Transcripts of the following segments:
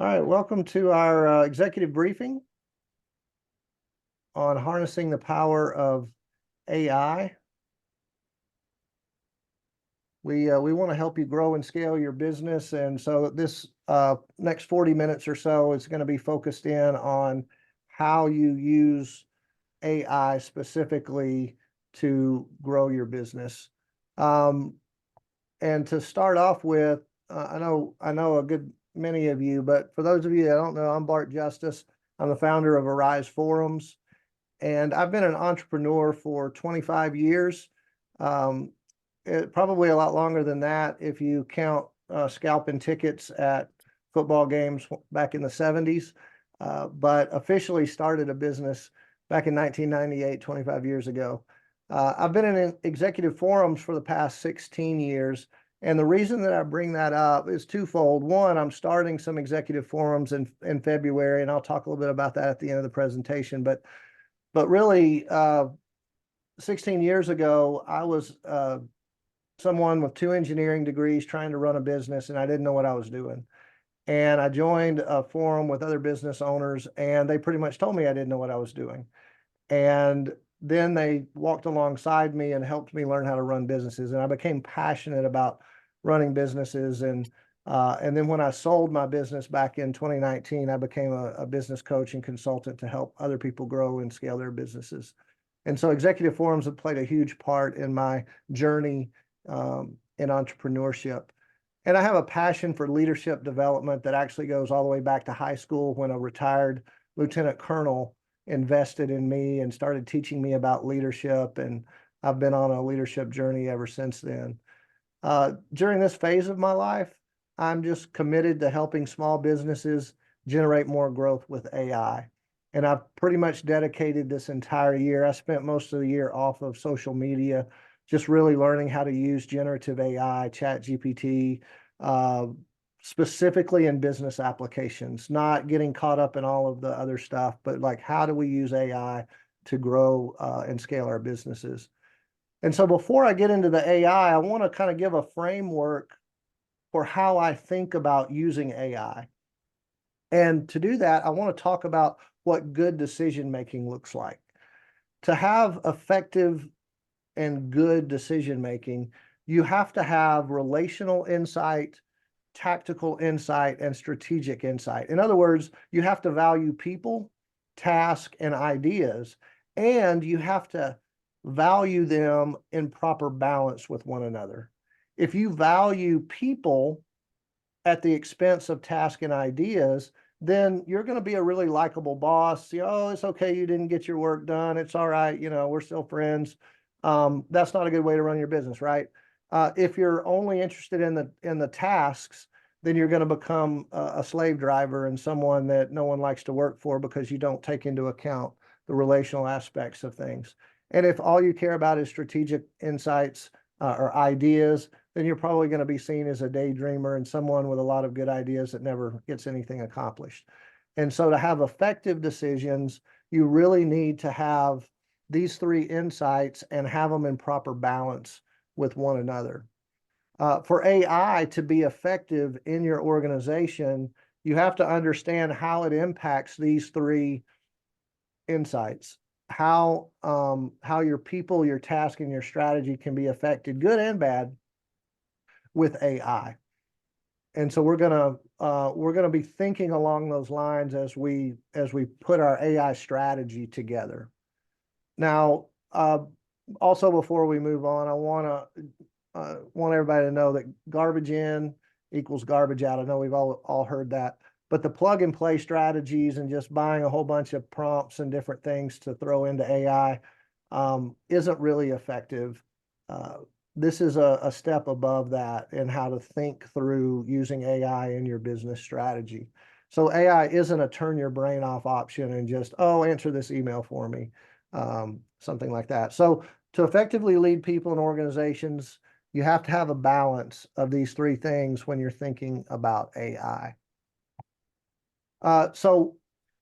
All right, welcome to our executive briefing on harnessing the power of AI. We want to help you grow and scale your business, and so this next 40 minutes or so is going to be focused in on how you use AI specifically to grow your business. And to start off with, I know a good many of you, but for those of you that don't know, I'm Bart Justice. I'm the founder of Arise Forums, and I've been an entrepreneur for 25 years. Probably a lot longer than that if you count scalping tickets at football games back in the 70s, but officially started a business back in 1998, 25 years ago. I've been in executive forums for the past 16 years. And the reason that I bring that up is twofold. One, I'm starting some executive forums in February, and I'll talk a little bit about that at the end of the presentation. But really, 16 years ago, I was someone with 2 engineering degrees trying to run a business, and I didn't know what I was doing. And I joined a forum with other business owners, and they pretty much told me I didn't know what I was doing. And then they walked alongside me and helped me learn how to run businesses. And I became passionate about running businesses. And then when I sold my business back in 2019, I became a business coach and consultant to help other people grow and scale their businesses. And so executive forums have played a huge part in my journey in entrepreneurship. And I have a passion for leadership development that actually goes all the way back to high school when a retired lieutenant colonel invested in me and started teaching me about leadership. And I've been on a leadership journey ever since then. During this phase of my life, I'm just committed to helping small businesses generate more growth with AI. And I've pretty much dedicated this entire year. I spent most of the year off of social media, just really learning how to use generative AI, ChatGPT, specifically in business applications, not getting caught up in all of the other stuff, but like how do we use AI to grow and scale our businesses? And so before I get into the AI, I want to kind of give a framework for how I think about using AI. And to do that, I want to talk about what good decision making looks like. To have effective and good decision making, you have to have relational insight, tactical insight, and strategic insight. In other words, you have to value people, task, and ideas, and you have to value them in proper balance with one another. If you value people at the expense of task and ideas, then you're going to be a really likable boss. Oh, it's okay, you didn't get your work done. It's all right. We're still friends. That's not a good way to run your business, right? If you're only interested in the tasks, then you're going to become a slave driver and someone that no one likes to work for because you don't take into account the relational aspects of things. And if all you care about is strategic insights or ideas, then you're probably going to be seen as a daydreamer and someone with a lot of good ideas that never gets anything accomplished. And so to have effective decisions, you really need to have these 3 insights and have them in proper balance with one another. For AI to be effective in your organization, you have to understand how it impacts these 3 insights, how your people, your task, and your strategy can be affected, good and bad, with AI. And so we're gonna be thinking along those lines as we put our AI strategy together. Now, also before we move on, I want everybody to know that garbage in equals garbage out. I know we've all heard that, but the plug and play strategies and just buying a whole bunch of prompts and different things to throw into AI isn't really effective. This is a step above that in how to think through using AI in your business strategy. So AI isn't a turn your brain off option and just, oh, answer this email for me, something like that. So to effectively lead people and organizations, you have to have a balance of these 3 things when you're thinking about AI. So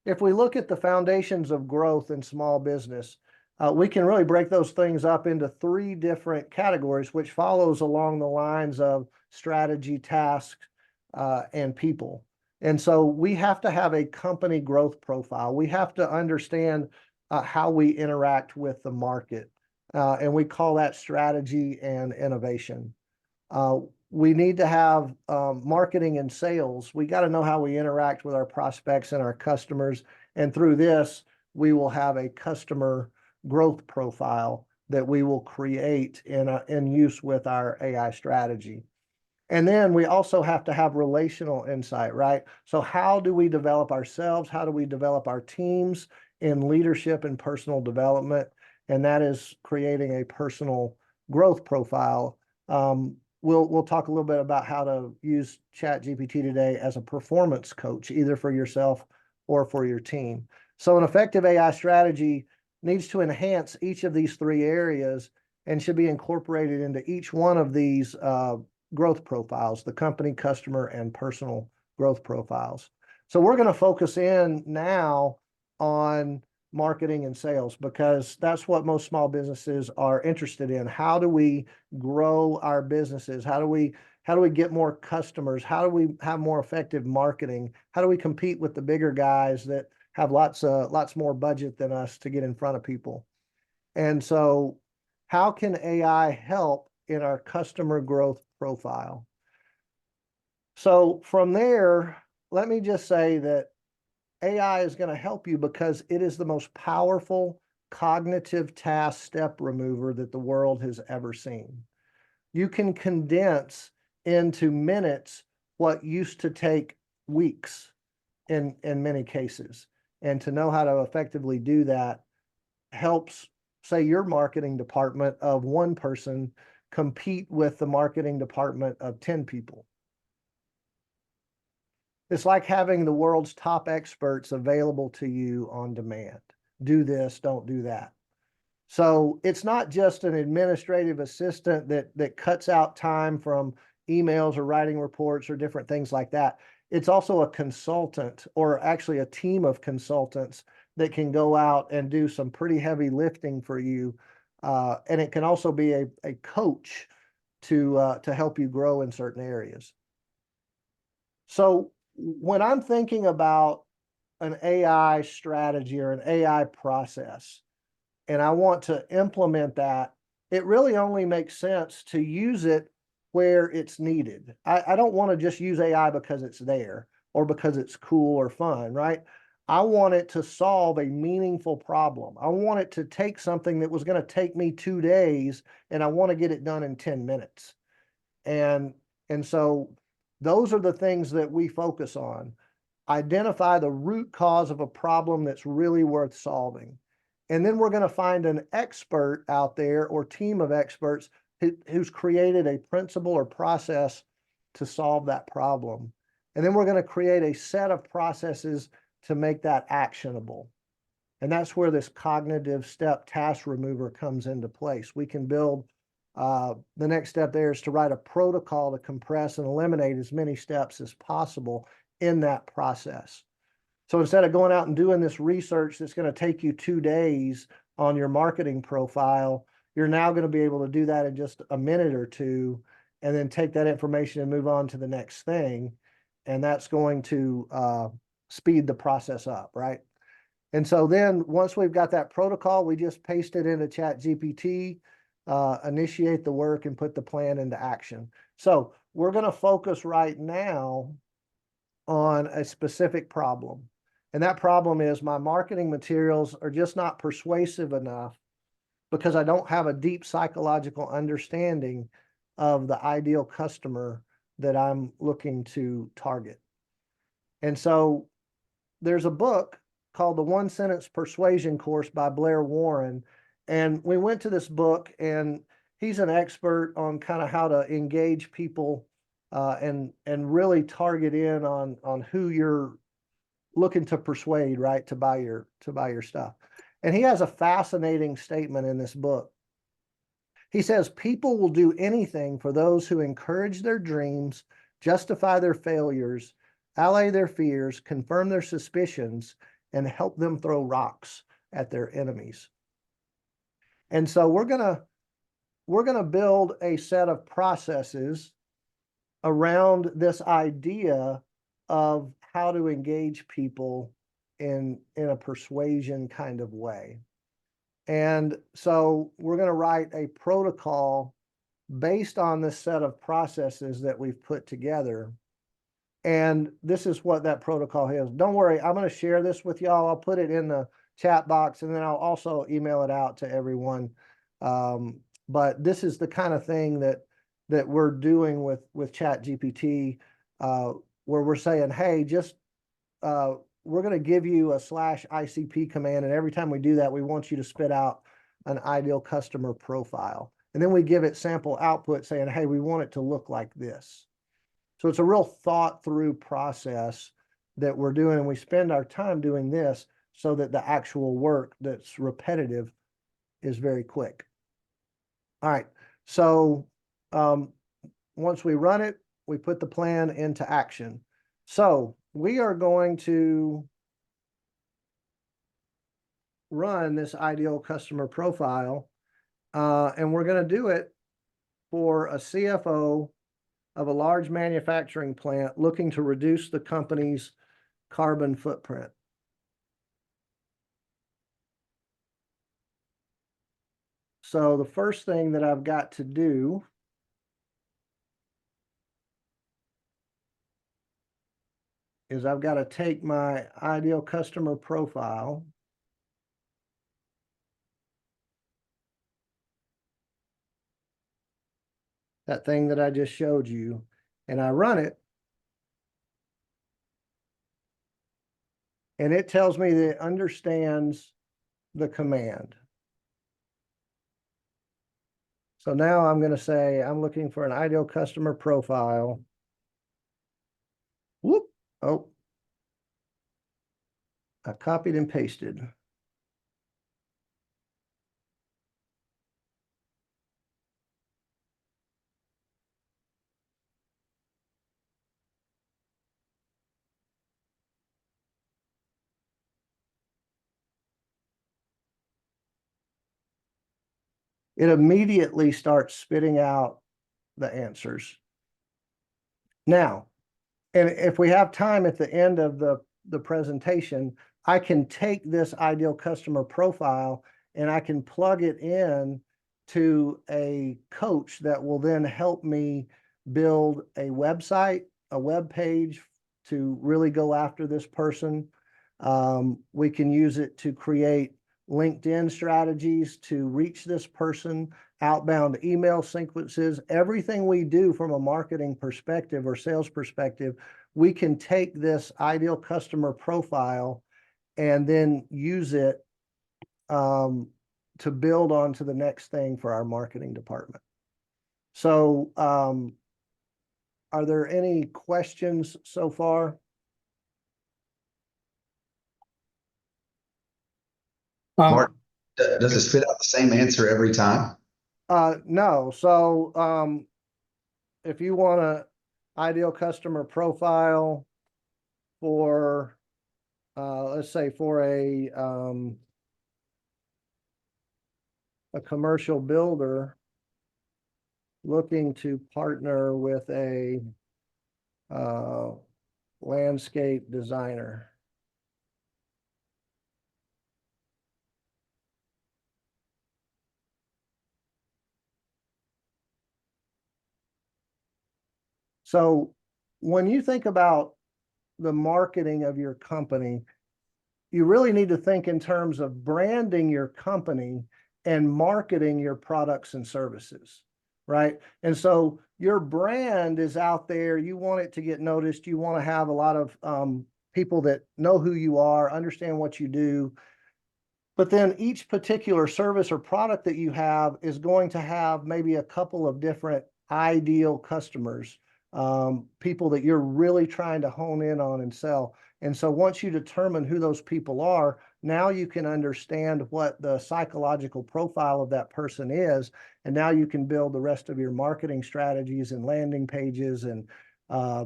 if we look at the foundations of growth in small business, we can really break those things up into 3 different categories, which follows along the lines of strategy, task, and people. And so we have to have a company growth profile. We have to understand how we interact with the market. And we call that strategy and innovation. Uh, we need to have marketing and sales. We got to know how we interact with our prospects and our customers. And through this, we will have a customer growth profile that we will create in use with our AI strategy. And then we also have to have relational insight, right? So how do we develop ourselves? How do we develop our teams in leadership and personal development? And that is creating a personal growth profile. We'll talk a little bit about how to use ChatGPT today as a performance coach, either for yourself or for your team. So an effective AI strategy needs to enhance each of these three areas and should be incorporated into each one of these growth profiles, the company, customer, and personal growth profiles. So we're going to focus in now on marketing and sales because that's what most small businesses are interested in. How do we grow our businesses? How do we get more customers? How do we have more effective marketing? How do we compete with the bigger guys that have lots more budget than us to get in front of people? And so how can AI help in our customer growth profile? So from there, let me just say that AI is going to help you because it is the most powerful cognitive task step remover that the world has ever seen. You can condense into minutes what used to take weeks in many cases. And to know how to effectively do that helps, say, your marketing department of one person compete with the marketing department of 10 people. It's like having the world's top experts available to you on demand. Do this, don't do that. So it's not just an administrative assistant that cuts out time from emails or writing reports or different things like that. It's also a consultant, or actually a team of consultants that can go out and do some pretty heavy lifting for you. And it can also be a coach to help you grow in certain areas. So when I'm thinking about an AI strategy or an AI process, and I want to implement that, it really only makes sense to use it where it's needed. I don't want to just use AI because it's there or because it's cool or fun, right? I want it to solve a meaningful problem. I want it to take something that was going to take me 2 days, and I want to get it done in 10 minutes. And so those are the things that we focus on. Identify the root cause of a problem that's really worth solving. And then we're going to find an expert out there or team of experts who's created a principle or process to solve that problem. And then we're going to create a set of processes to make that actionable. And that's where this cognitive step task remover comes into place. We can build, the next step there is to write a protocol to compress and eliminate as many steps as possible in that process. So instead of going out and doing this research that's going to take you 2 days on your marketing profile, you're now going to be able to do that in just a minute or two, and then take that information and move on to the next thing. And that's going to speed the process up, right? And so then once we've got that protocol, we just paste it into ChatGPT, initiate the work, and put the plan into action. So we're going to focus right now on a specific problem. And that problem is my marketing materials are just not persuasive enough because I don't have a deep psychological understanding of the ideal customer that I'm looking to target. And so there's a book called The One Sentence Persuasion Course by Blair Warren. And we went to this book, and he's an expert on kind of how to engage people and really target in on who you're looking to persuade, right, to buy your stuff. And he has a fascinating statement in this book. He says, people will do anything for those who encourage their dreams, justify their failures, allay their fears, confirm their suspicions, and help them throw rocks at their enemies. And so we're gonna build a set of processes around this idea of how to engage people in a persuasion kind of way. And so we're going to write a protocol based on this set of processes that we've put together. And this is what that protocol is. Don't worry, I'm going to share this with y'all. I'll put it in the chat box, and then I'll also email it out to everyone. But this is the kind of thing that we're doing with ChatGPT, where we're saying, hey, just we're going to give you a /ICP command, and every time we do that, we want you to spit out an ideal customer profile. And then we give it sample output saying, hey, we want it to look like this. So it's a real thought through process that we're doing, and we spend our time doing this so that the actual work that's repetitive is very quick. All right, so once we run it, we put the plan into action. So we are going to run this ideal customer profile, and we're going to do it for a CFO of a large manufacturing plant looking to reduce the company's carbon footprint. So the first thing that I've got to do is I've got to take my ideal customer profile, that thing that I just showed you, and I run it, and it tells me that it understands the command. So now I'm going to say I'm looking for an ideal customer profile. Whoop. Oh, I copied and pasted. It immediately starts spitting out the answers. Now, and if we have time at the end of the presentation, I can take this ideal customer profile and I can plug it in to a coach that will then help me build a website, a web page to really go after this person. We can use it to create LinkedIn strategies to reach this person, outbound email sequences, everything we do from a marketing perspective or sales perspective, we can take this ideal customer profile and then use it to build on to the next thing for our marketing department. So are there any questions so far? Mark, does it spit out the same answer every time? No. So if you want a ideal customer profile for let's say for a commercial builder looking to partner with a landscape designer. So when you think about the marketing of your company, you really need to think in terms of branding your company and marketing your products and services, right? And so your brand is out there. You want it to get noticed. You want to have a lot of people that know who you are, understand what you do. But then each particular service or product that you have is going to have maybe a couple of different ideal customers, people that you're really trying to hone in on and sell. And so once you determine who those people are, now you can understand what the psychological profile of that person is. And now you can build the rest of your marketing strategies and landing pages and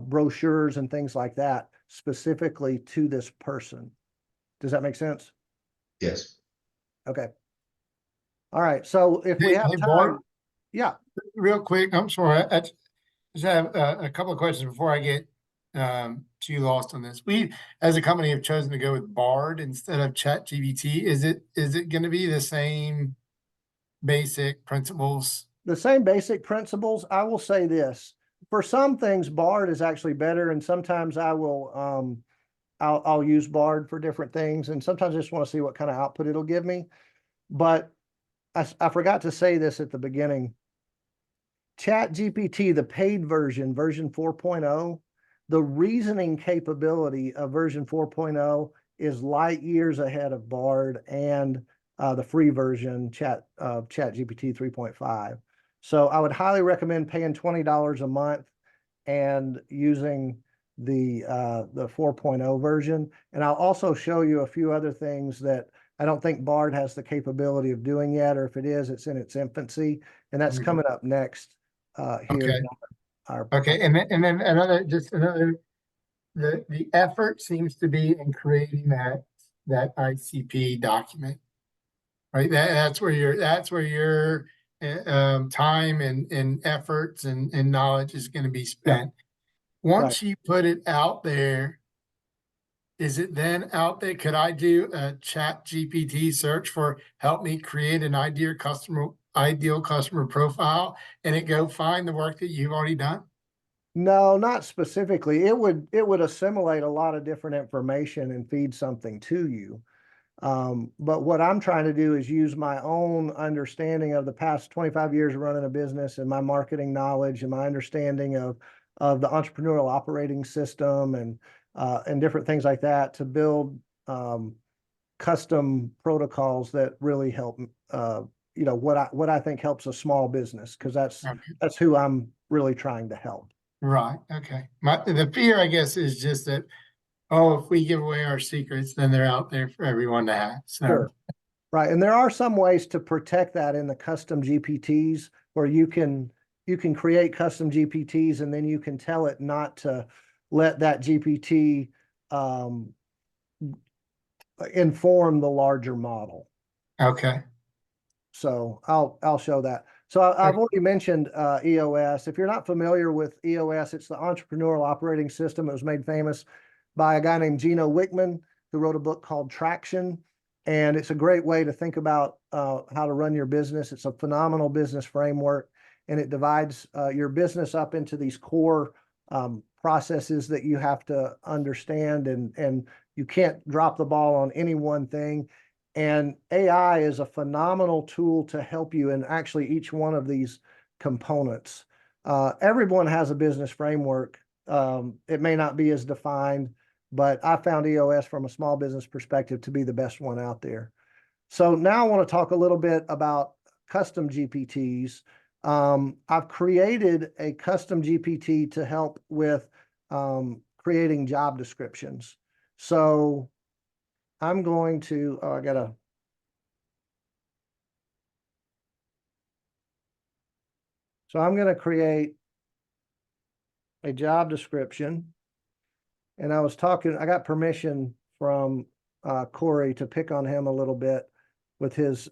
brochures and things like that specifically to this person. Does that make sense? Yes. Okay. All right. So if we have Hey, time, Bart, yeah. real quick, I'm sorry. I just have a couple of questions before I get to too lost on this. We, as a company, have chosen to go with Bard instead of ChatGPT. Is it going to be the same basic principles? The same basic principles. I will say this, for some things, Bard is actually better, and sometimes I will, I'll use Bard for different things, and sometimes I just want to see what kind of output it'll give me. But I forgot to say this at the beginning. ChatGPT, the paid version, version 4.0, the reasoning capability of version 4.0 is light years ahead of Bard and the free version ChatGPT 3.5. So I would highly recommend paying $20 a month and using the 4.0 version. And I'll also show you a few other things that I don't think Bard has the capability of doing yet, or if it is, it's in its infancy, and that's coming up next here. Okay. in our Okay, and then another, the effort seems to be in creating that ICP document, right? That's where your time and efforts and knowledge is going to be spent. Once you put it out there, is it then out there? Could I do a ChatGPT search for help me create an ideal customer profile, and it go find the work that you've already done? No, not specifically. It would assimilate a lot of different information and feed something to you. But what I'm trying to do is use my own understanding of the past 25 years of running a business, and my marketing knowledge and my understanding of the entrepreneurial operating system and different things like that to build custom protocols that really help what I think helps a small business, because that's who I'm really trying to help. Right. Okay. The fear, I guess, is just that, if we give away our secrets, then they're out there for everyone to have. So. Sure. Right. And there are some ways to protect that in the custom GPTs, where you can create custom GPTs, and then you can tell it not to let that GPT inform the larger model. Okay. So I'll show that. So I've already mentioned EOS. If you're not familiar with EOS, it's the Entrepreneurial Operating System. It was made famous by a guy named Gino Wickman, who wrote a book called Traction. And it's a great way to think about how to run your business. It's a phenomenal business framework, and it divides your business up into these core processes that you have to understand, and you can't drop the ball on any one thing. And AI is a phenomenal tool to help you in actually each one of these components. Everyone has a business framework. It may not be as defined, but I found EOS from a small business perspective to be the best one out there. So now I want to talk a little bit about custom GPTs. I've created a custom GPT to help with creating job descriptions. So I'm going to, so I'm going to create a job description. And I got permission from Corey to pick on him a little bit with his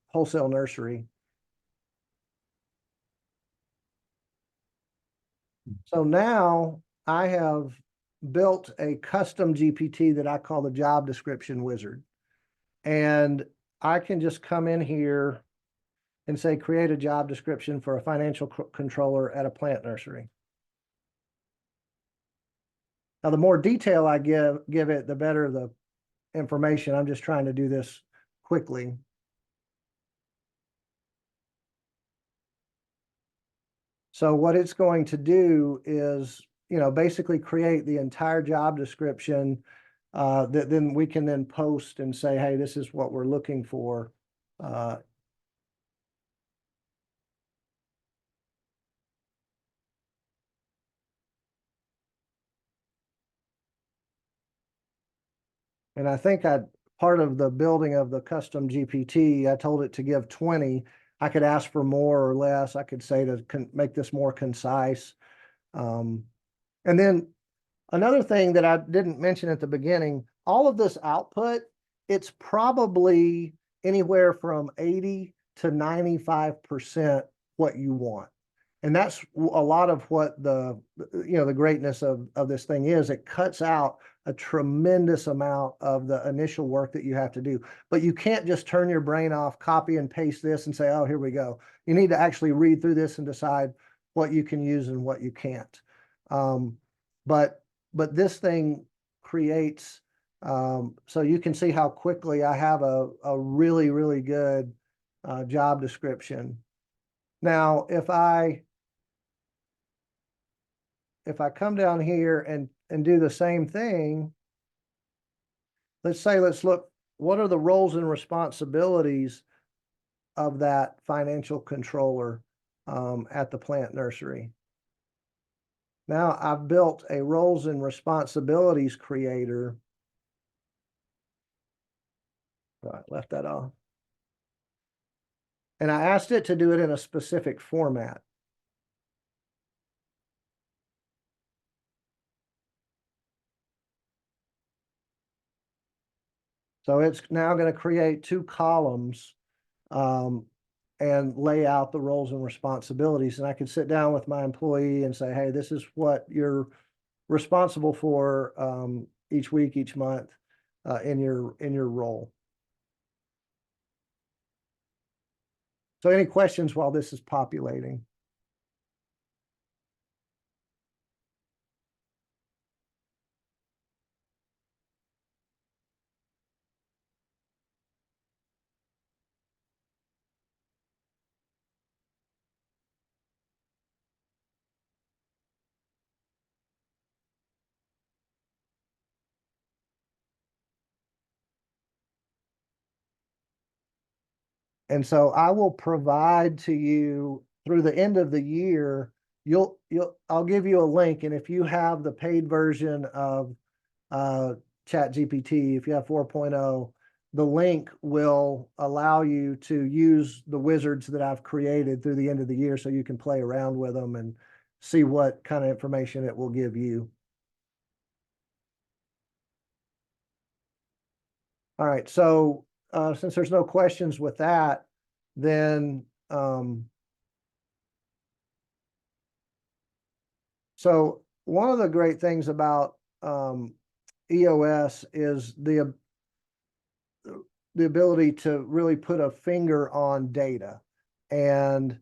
wholesale nursery. So now I have built a custom GPT that I call the job description wizard. And I can just come in here and say, create a job description for a financial controller at a plant nursery. Now, the more detail I give it, the better the information. I'm just trying to do this quickly. So what it's going to do is, basically create the entire job description that then we can then post and say, hey, this is what we're looking for. And I think part of the building of the custom GPT, I told it to give 20. I could ask for more or less. I could say to make this more concise. And then another thing that I didn't mention at the beginning, all of this output, it's probably anywhere from 80 to 95% what you want. And that's a lot of what the greatness of this thing is. It cuts out a tremendous amount of the initial work that you have to do. But you can't just turn your brain off, copy and paste this and say, oh, here we go. You need to actually read through this and decide what you can use and what you can't. But this thing creates, so you can see how quickly I have a really, really good job description. Now, if I come down here and do the same thing, let's look, what are the roles and responsibilities of that financial controller at the plant nursery? Now I've built a roles and responsibilities creator. Right, left that off. And I asked it to do it in a specific format. So it's now going to create 2 columns and lay out the roles and responsibilities. And I could sit down with my employee and say, hey, this is what you're responsible for each week, each month in your role. So any questions while this is populating? And so I will provide to you through the end of the year, I'll give you a link. And if you have the paid version of ChatGPT, if you have 4.0, the link will allow you to use the wizards that I've created through the end of the year so you can play around with them and see what kind of information it will give you. All right, so since there's no questions with that, then so one of the great things about EOS is the ability to really put a finger on data and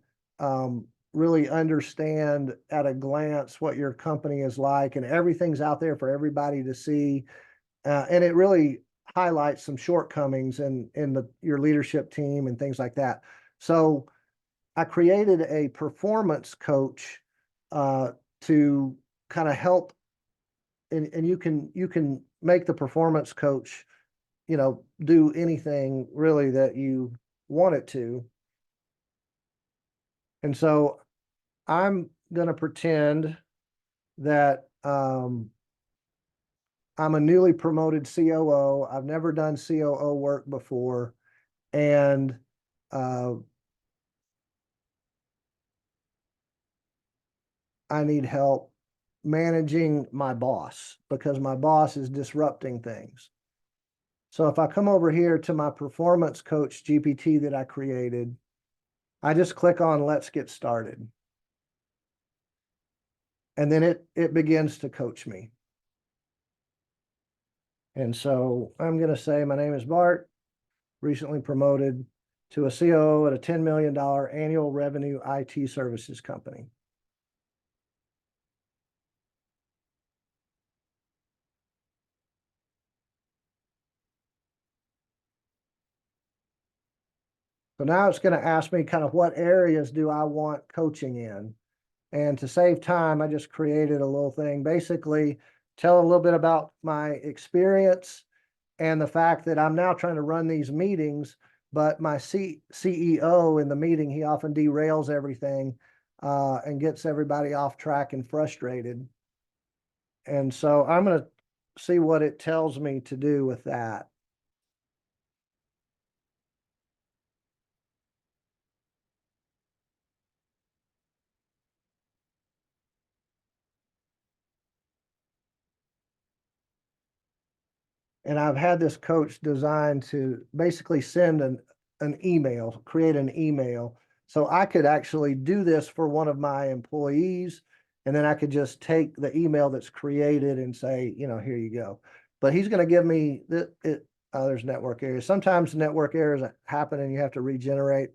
really understand at a glance what your company is like, and everything's out there for everybody to see. And it really highlights some shortcomings in your leadership team and things like that. So I created a performance coach to kind of help, and you can make the performance coach, do anything really that you want it to. And so I'm going to pretend that I'm a newly promoted COO. I've never done COO work before. And I need help managing my boss because my boss is disrupting things. So if I come over here to my performance coach GPT that I created, I just click on let's get started. And then it begins to coach me. And so I'm going to say, my name is Bart, recently promoted to a COO at a $10 million annual revenue IT services company. So now it's going to ask me kind of what areas do I want coaching in. And to save time, I just created a little thing, basically tell a little bit about my experience and the fact that I'm now trying to run these meetings, but my CEO in the meeting, he often derails everything and gets everybody off track and frustrated. And so I'm going to see what it tells me to do with that. And I've had this coach designed to basically send an email, create an email So I could actually do this for one of my employees, and then I could just take the email that's created and say, here you go. But he's going to give me there's network errors. Sometimes network errors happen and you have to regenerate.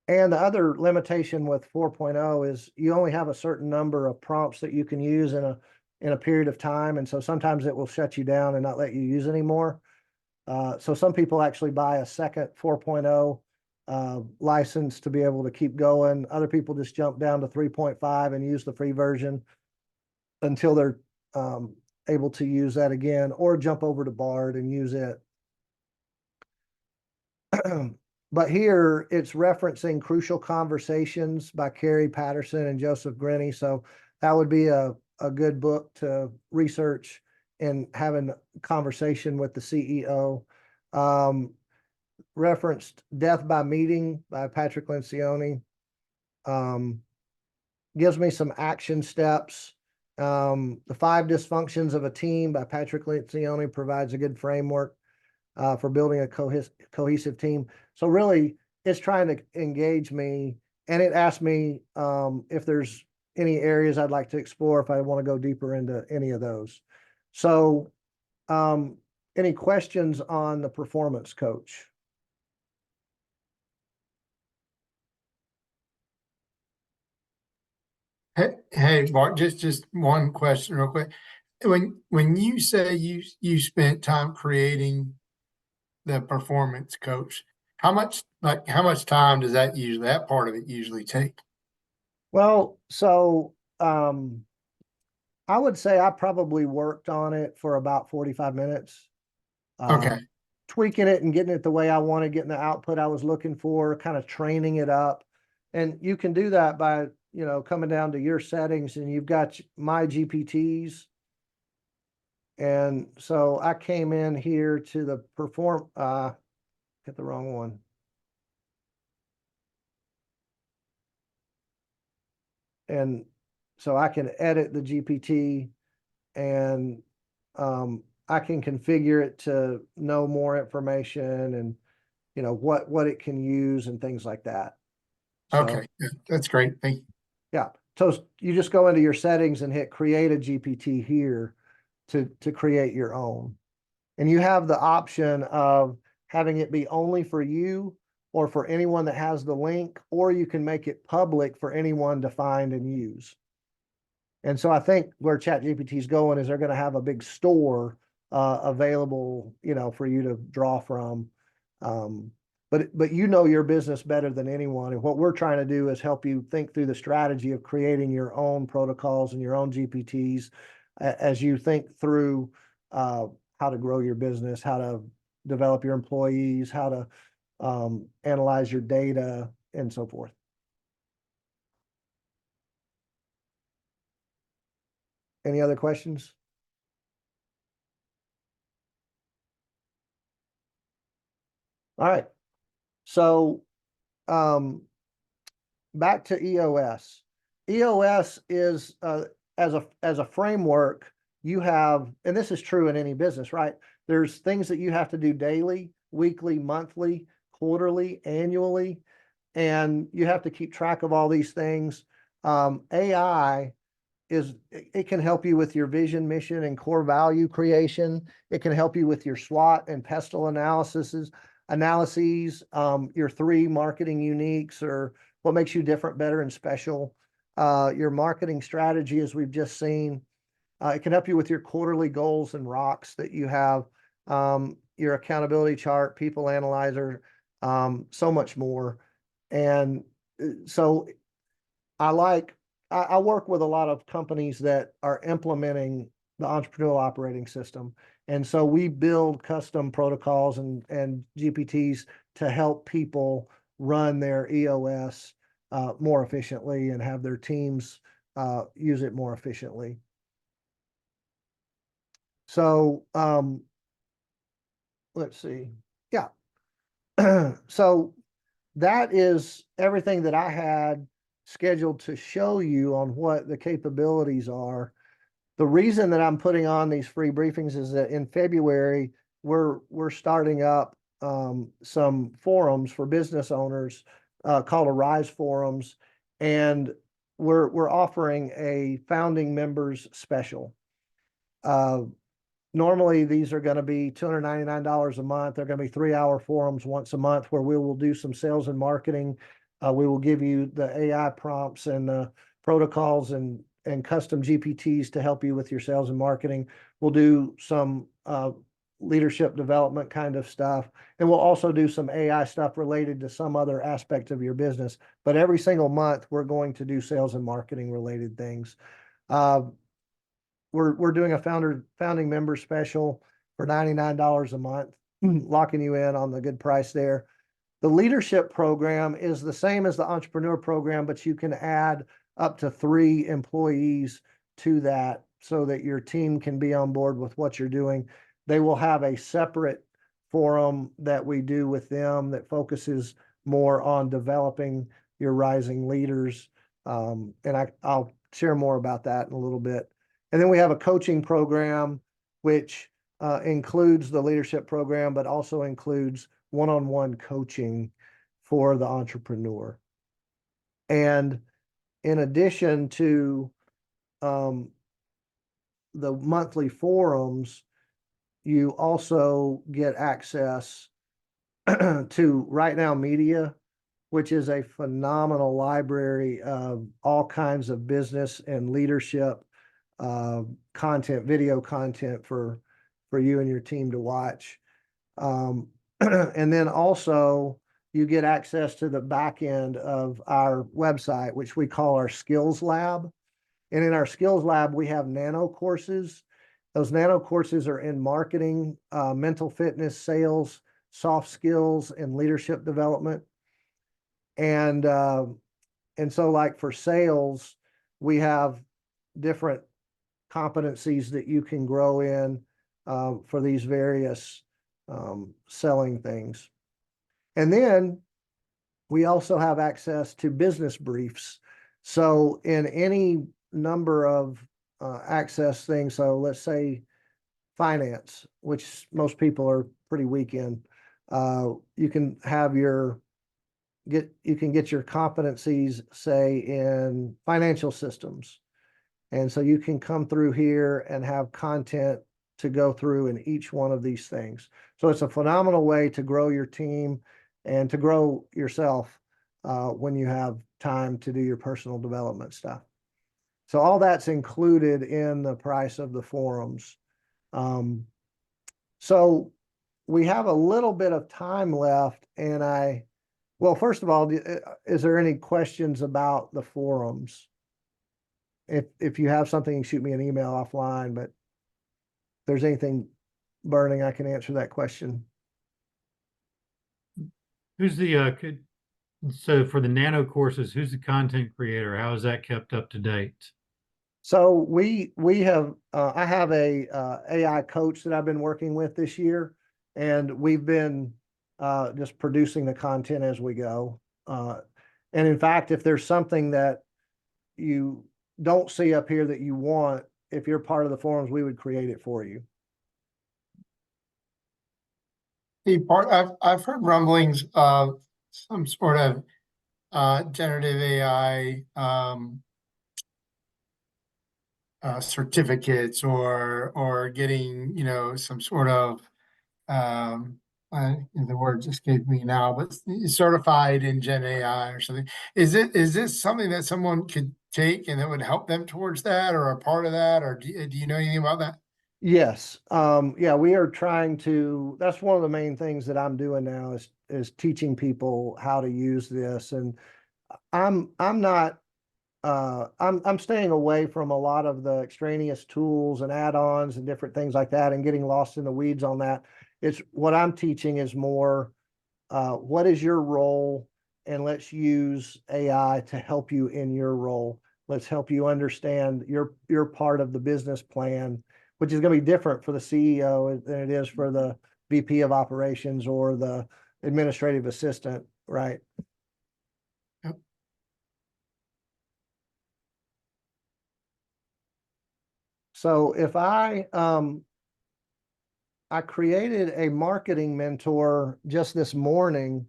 And the other limitation with 4.0 is you only have a certain number of prompts that you can use in a period of time. And so sometimes it will shut you down and not let you use anymore. So some people actually buy a second 4.0 license to be able to keep going. Other people just jump down to 3.5 and use the free version until they're able to use that again, or jump over to Bard and use it. But here it's referencing Crucial Conversations by Carrie Patterson and Joseph Grenny. So that would be a good book to research and having a conversation with the CEO. Referenced Death by Meeting by Patrick Lencioni. Gives me some action steps. The 5 Dysfunctions of a Team by Patrick Lencioni provides a good framework for building a cohesive team. So really, it's trying to engage me, and it asked me if there's any areas I'd like to explore if I want to go deeper into any of those. So any questions on the performance coach? Hey, Bart, just one question real quick. When you say you spent time creating the performance coach, how much time does that part of it usually take? Well, so I would say I probably worked on it for about 45 minutes. Okay. Tweaking it and getting it the way I wanted, getting the output I was looking for, kind of training it up. And you can do that by, coming down to your settings, and you've got my GPTs. And so I came in here to the get the wrong one. And so I can edit the GPT, and I can configure it to know more information and, what it can use and things like that. So, Okay, that's great. Thank you. yeah. So you just go into your settings and hit create a GPT here to create your own. And you have the option of having it be only for you or for anyone that has the link, or you can make it public for anyone to find and use. And so I think where ChatGPT is going is they're going to have a big store available, for you to draw from. But your business better than anyone. And what we're trying to do is help you think through the strategy of creating your own protocols and your own GPTs as you think through how to grow your business, how to develop your employees, how to analyze your data, and so forth. Any other questions? All right. So back to EOS. EOS is as a framework, you have, and this is true in any business, right? There's things that you have to do daily, weekly, monthly, quarterly, annually, and you have to keep track of all these things. AI it can help you with your vision, mission, and core value creation. It can help you with your SWOT and PESTLE analyses, your 3 marketing uniques, or what makes you different, better, and special. Your marketing strategy, as we've just seen. It can help you with your quarterly goals and rocks that you have, your accountability chart, people analyzer, so much more. And so I work with a lot of companies that are implementing the entrepreneurial operating system. And so we build custom protocols and GPTs to help people run their EOS more efficiently and have their teams use it more efficiently. So let's see. Yeah. So that is everything that I had scheduled to show you on what the capabilities are. The reason that I'm putting on these free briefings is that in February, we're starting up some forums for business owners called Arise Forums, and we're offering a founding members special. Normally, these are going to be $299 a month. They're going to be 3-hour forums once a month where we will do some sales and marketing. We will give you the AI prompts and the protocols and custom GPTs to help you with your sales and marketing. We'll do some leadership development kind of stuff. And we'll also do some AI stuff related to some other aspect of your business. But every single month, we're going to do sales and marketing related things. We're doing a founding member special for $99 a month, locking you in on the good price there. The leadership program is the same as the entrepreneur program, but you can add up to 3 employees to that so that your team can be on board with what you're doing. They will have a separate forum that we do with them that focuses more on developing your rising leaders. And I'll share more about that in a little bit. And then we have a coaching program, which includes the leadership program, but also includes one-on-one coaching for the entrepreneur. And in addition to the monthly forums, you also get access to Right Now Media, which is a phenomenal library of all kinds of business and leadership content, video content for you and your team to watch. And then also you get access to the back end of our website, which we call our Skills Lab. And in our Skills Lab, we have nano courses. Those nano courses are in marketing, mental fitness, sales, soft skills, and leadership development. And so like for sales, we have different competencies that you can grow in for these various selling things. And then we also have access to business briefs. So in any number of access things, so let's say finance, which most people are pretty weak in, you can have you can get your competencies, say, in financial systems. And so you can come through here and have content to go through in each one of these things. So it's a phenomenal way to grow your team and to grow yourself when you have time to do your personal development stuff. So all that's included in the price of the forums. So we have a little bit of time left, and well, first of all, is there any questions about the forums? If you have something, you shoot me an email offline, but if there's anything burning, I can answer that question. Who's the so for the nano courses, who's the content creator? How is that kept up to date? So we have I have a AI coach that I've been working with this year, and we've been just producing the content as we go. And in fact, if there's something that you don't see up here that you want, if you're part of the forums, we would create it for you. I've heard rumblings of some sort of generative AI certificates or getting, some sort of the word just escaped me now, but certified in Gen AI or something. Is this something that someone could take and that would help them towards that, or a part of that, or do you know anything about that? Yes. Yeah, we are trying to, that's one of the main things that I'm doing now is teaching people how to use this. And I'm staying away from a lot of the extraneous tools and add-ons and different things like that and getting lost in the weeds on that. It's what I'm teaching is more, what is your role? And let's use AI to help you in your role. Let's help you understand your part of the business plan, which is going to be different for the CEO than it is for the VP of operations or the administrative assistant, right? Yep. So if I I created a marketing mentor just this morning,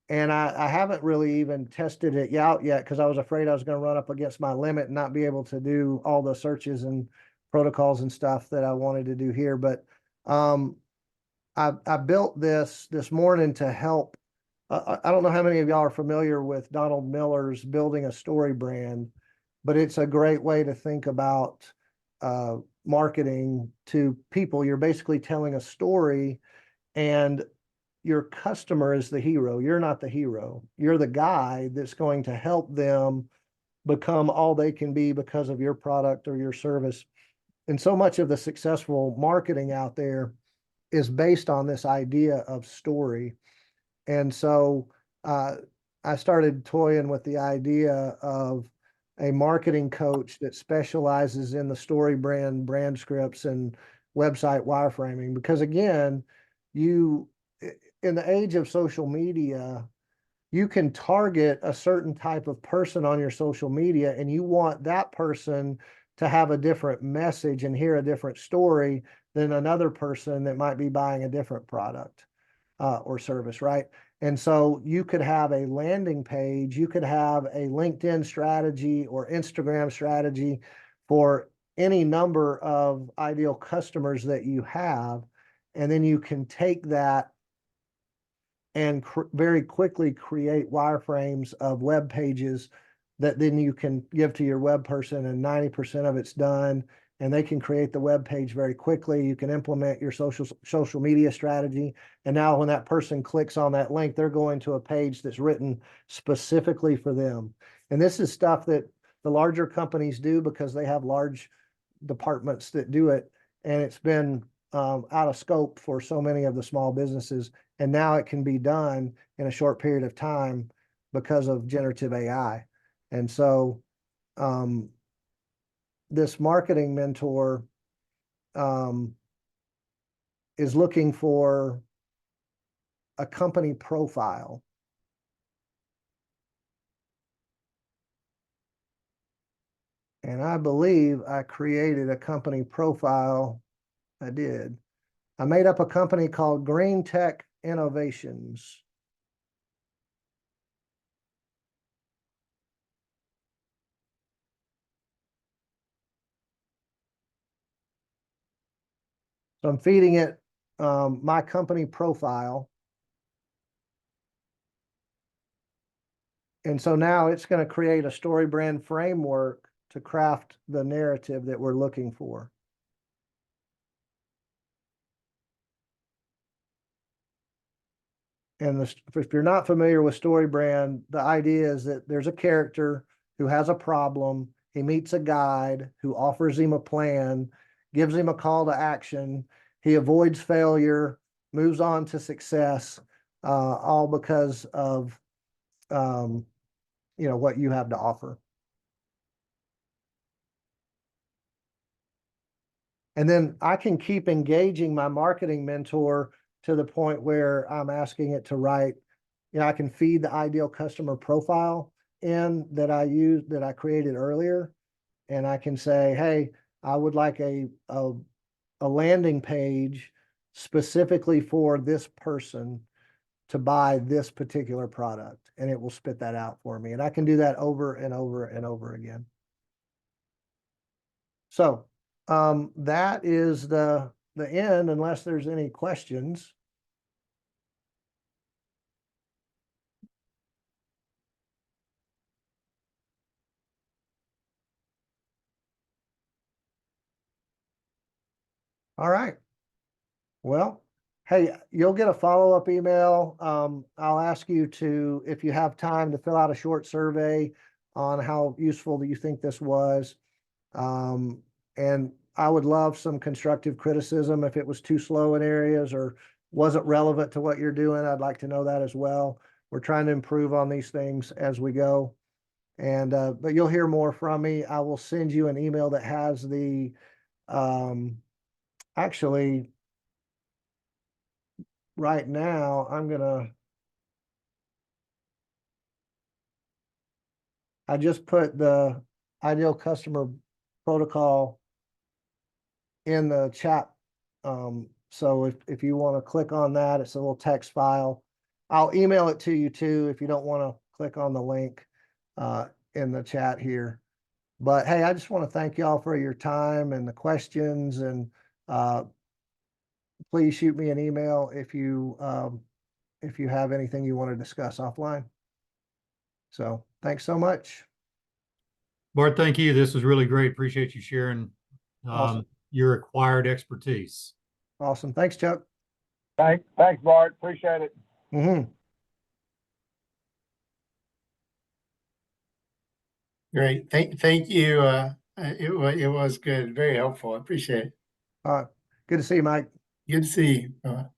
and I haven't really even tested it out yet because I was afraid I was going to run up against my limit and not be able to do all the searches and protocols and stuff that I wanted to do here. But I built this morning to help. I don't know how many of y'all are familiar with Donald Miller's Building a Story brand, but it's a great way to think about marketing to people. You're basically telling a story, and your customer is the hero. You're not the hero. You're the guy that's going to help them become all they can be because of your product or your service. And so much of the successful marketing out there is based on this idea of story. And so I started toying with the idea of a marketing coach that specializes in the story brand scripts and website wireframing. Because again, in the age of social media, you can target a certain type of person on your social media, and you want that person to have a different message and hear a different story than another person that might be buying a different product or service, right? And so you could have a landing page, you could have a LinkedIn strategy or Instagram strategy for any number of ideal customers that you have. And then you can take that and very quickly create wireframes of web pages that then you can give to your web person, and 90% of it's done, and they can create the web page very quickly. You can implement your social media strategy. And now when that person clicks on that link, they're going to a page that's written specifically for them. And this is stuff that the larger companies do because they have large departments that do it. And it's been out of scope for so many of the small businesses. And now it can be done in a short period of time because of generative AI. And so this marketing mentor is looking for a company profile. And I believe I created a company profile. I did. I made up a company called Green Tech Innovations. So I'm feeding it my company profile. And so now it's going to create a story brand framework to craft the narrative that we're looking for. And if you're not familiar with story brand, the idea is that there's a character who has a problem. He meets a guide who offers him a plan, gives him a call to action. He avoids failure, moves on to success, all because of what you have to offer. And then I can keep engaging my marketing mentor to the point where I'm asking it to write, I can feed the ideal customer profile in that I created earlier. And I can say, hey, I would like a landing page specifically for this person to buy this particular product. And it will spit that out for me. And I can do that over and over and over again. So that is the end, unless there's any questions. All right. Well, hey, you'll get a follow-up email. I'll ask you to, if you have time, to fill out a short survey on how useful do you think this was. And I would love some constructive criticism if it was too slow in areas or wasn't relevant to what you're doing. I'd like to know that as well. We're trying to improve on these things as we go. And but you'll hear more from me. I will send you an email that has the actually right now I just put the ideal customer protocol in the chat So if you want to click on that, it's a little text file. I'll email it to you too, if you don't want to click on the link in the chat here. But hey, I just want to thank y'all for your time and the questions, and please shoot me an email if you have anything you want to discuss offline. So thanks so much. Bart, thank you. This was really great. Appreciate you sharing Awesome. your acquired expertise. Awesome. Thanks, Chuck. Thanks, Bart. Appreciate it. Mm-hmm. Great. Thank you. It was good. Very helpful. I appreciate it. Good to see you, Mike. Good to see you.